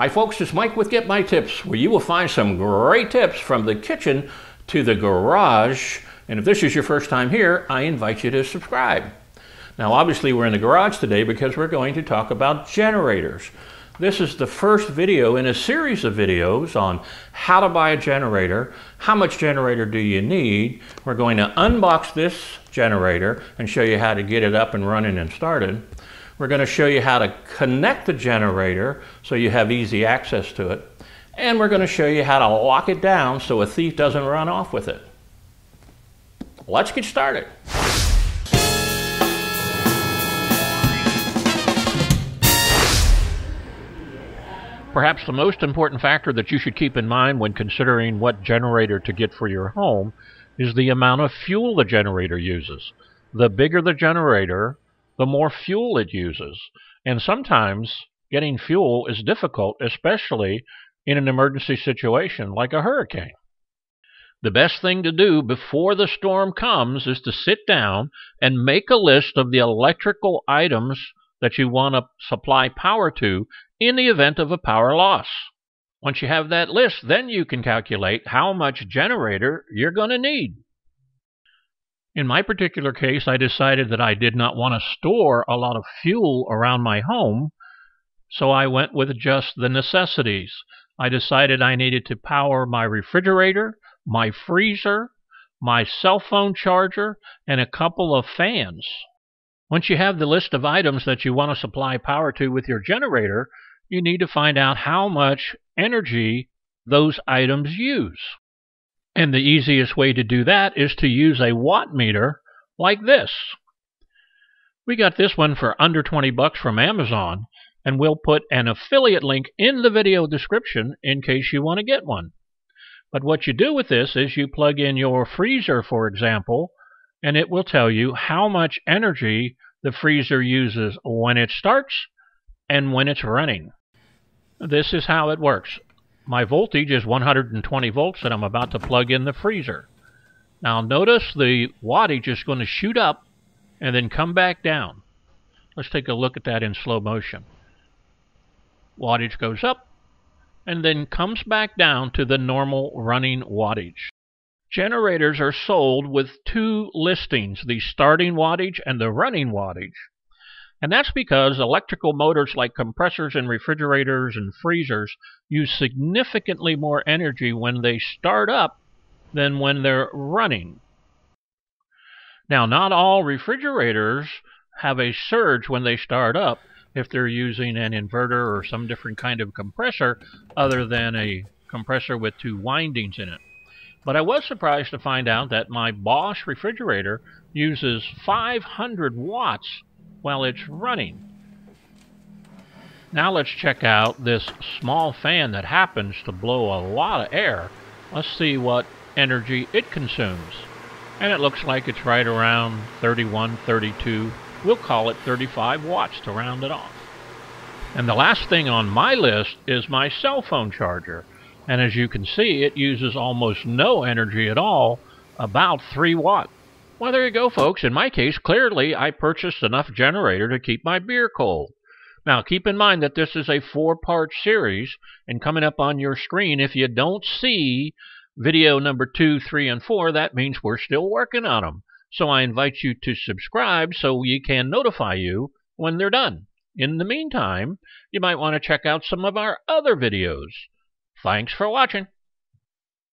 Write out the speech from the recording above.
Hi folks, it's Mike with Get My Tips, where you will find some great tips from the kitchen to the garage. And if this is your first time here, I invite you to subscribe. Now obviously we're in the garage today because we're going to talk about generators. This is the first video in a series of videos on how to buy a generator, how much generator do you need. We're going to unbox this generator and show you how to get it up and running and started. We're going to show you how to connect the generator so you have easy access to it. And we're going to show you how to lock it down so a thief doesn't run off with it. Let's get started. Perhaps the most important factor that you should keep in mind when considering what generator to get for your home is the amount of fuel the generator uses. The bigger the generator, the more fuel it uses. And sometimes getting fuel is difficult, especially in an emergency situation like a hurricane. The best thing to do before the storm comes is to sit down and make a list of the electrical items that you want to supply power to in the event of a power loss. Once you have that list, then you can calculate how much generator you're going to need. In my particular case, I decided that I did not want to store a lot of fuel around my home, so I went with just the necessities. I decided I needed to power my refrigerator, my freezer, my cell phone charger, and a couple of fans. Once you have the list of items that you want to supply power to with your generator, you need to find out how much energy those items use. And the easiest way to do that is to use a watt meter like this. We got this one for under 20 bucks from Amazon, and we'll put an affiliate link in the video description in case you want to get one. But what you do with this is you plug in your freezer, for example, and it will tell you how much energy the freezer uses when it starts and when it's running. This is how it works. My voltage is 120 volts and I'm about to plug in the freezer. Now notice the wattage is going to shoot up and then come back down. Let's take a look at that in slow motion. Wattage goes up and then comes back down to the normal running wattage. Generators are sold with two listings, the starting wattage and the running wattage. And that's because electrical motors like compressors and refrigerators and freezers use significantly more energy when they start up than when they're running. Now, not all refrigerators have a surge when they start up if they're using an inverter or some different kind of compressor other than a compressor with two windings in it. But I was surprised to find out that my Bosch refrigerator uses 500 watts while it's running. Now let's check out this small fan that happens to blow a lot of air. Let's see what energy it consumes. And it looks like it's right around 31, 32. We'll call it 35 watts to round it off. And the last thing on my list is my cell phone charger. And as you can see, it uses almost no energy at all, about 3 watts. Well, there you go, folks. In my case, clearly I purchased enough generator to keep my beer cold. Now, keep in mind that this is a 4-part series, and coming up on your screen, if you don't see video number 2, 3, and 4, that means we're still working on them. So I invite you to subscribe so we can notify you when they're done. In the meantime, you might want to check out some of our other videos. Thanks for watching.